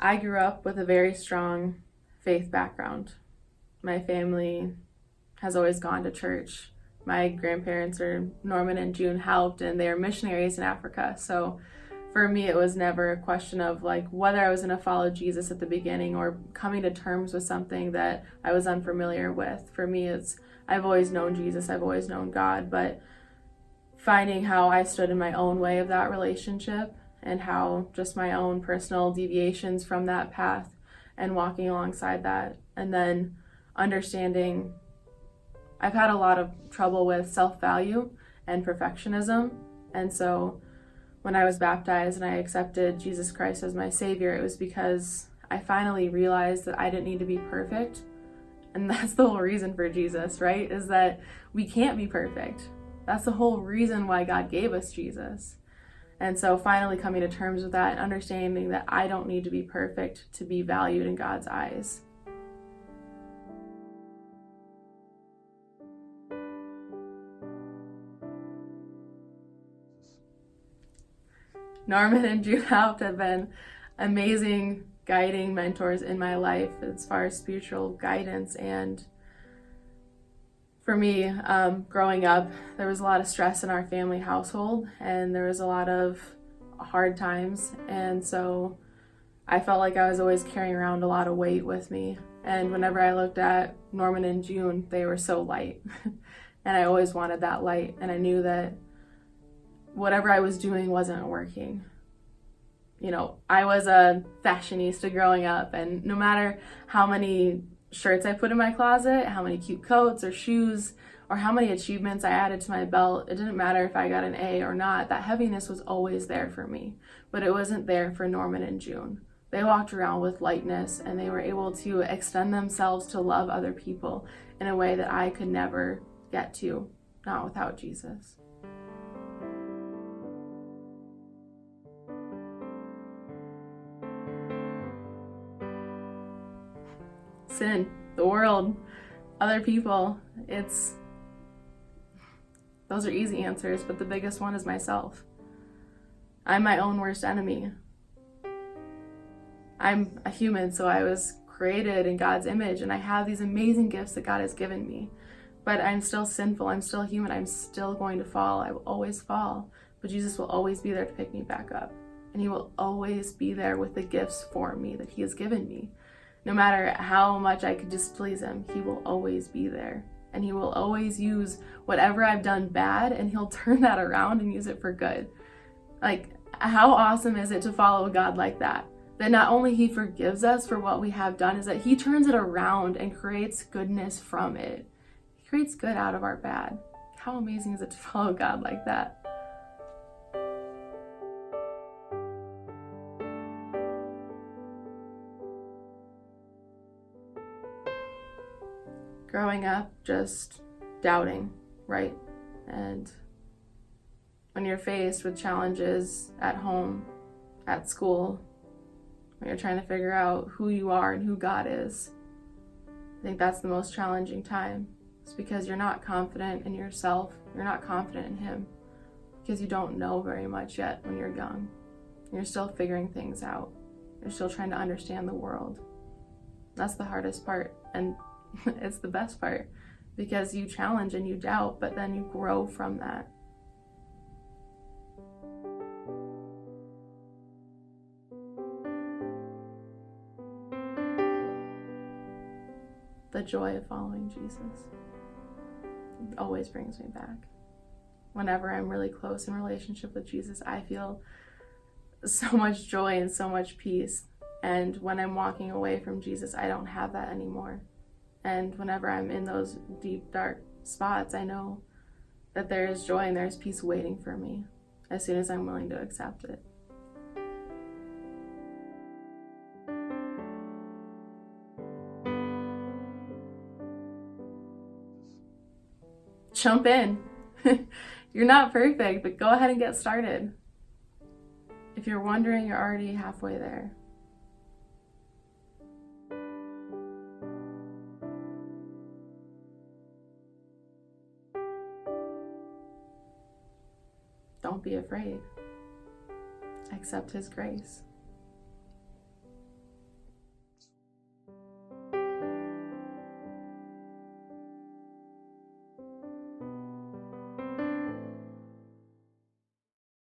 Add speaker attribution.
Speaker 1: I grew up with a very strong faith background. My family has always gone to church. My grandparents are Norman and June helped, and they are missionaries in Africa. So for me, it was never a question of like whether I was going to follow Jesus at the beginning or coming to terms with something that I was unfamiliar with. For me, it's I've always known Jesus, I've always known God, but finding how I stood in my own way of that relationship and how just my own personal deviations from that path and walking alongside that, and then understanding I've had a lot of trouble with self-value and perfectionism. And so when I was baptized and I accepted Jesus Christ as my Savior, it was because I finally realized that I didn't need to be perfect. And that's the whole reason for Jesus, right? Is that we can't be perfect. That's the whole reason why God gave us Jesus. And so finally coming to terms with that and understanding that I don't need to be perfect to be valued in God's eyes. Norman and June Haupt have been amazing guiding mentors in my life as far as spiritual guidance. And for me, growing up, there was a lot of stress in our family household, and there was a lot of hard times. And so I felt like I was always carrying around a lot of weight with me. And whenever I looked at Norman and June, they were so light. And I always wanted that light. And I knew that whatever I was doing wasn't working. You know, I was a fashionista growing up, and no matter how many shirts I put in my closet, how many cute coats or shoes, or how many achievements I added to my belt, it didn't matter if I got an A or not. That heaviness was always there for me, but it wasn't there for Norman and June. They walked around with lightness, and they were able to extend themselves to love other people in a way that I could never get to, not without Jesus. Sin, the world, other people, those are easy answers, but the biggest one is myself. I'm my own worst enemy. I'm a human, so I was created in God's image, and I have these amazing gifts that God has given me, but I'm still sinful, I'm still human, I'm still going to fall, I will always fall, but Jesus will always be there to pick me back up, and He will always be there with the gifts for me that He has given me. No matter how much I could displease Him, He will always be there. And He will always use whatever I've done bad, and He'll turn that around and use it for good. Like, how awesome is it to follow God like that? That not only He forgives us for what we have done, is that He turns it around and creates goodness from it. He creates good out of our bad. How amazing is it to follow God like that? Growing up, just doubting, right? And when you're faced with challenges at home, at school, when you're trying to figure out who you are and who God is, I think that's the most challenging time. It's because you're not confident in yourself, you're not confident in Him, because you don't know very much yet when you're young. You're still figuring things out. You're still trying to understand the world. That's the hardest part, and it's the best part, because you challenge and you doubt, but then you grow from that. The joy of following Jesus always brings me back. Whenever I'm really close in relationship with Jesus, I feel so much joy and so much peace. And when I'm walking away from Jesus, I don't have that anymore. And whenever I'm in those deep, dark spots, I know that there is joy and there's peace waiting for me as soon as I'm willing to accept it. Jump in. You're not perfect, but go ahead and get started. If you're wondering, you're already halfway there. Don't be afraid. Accept His grace.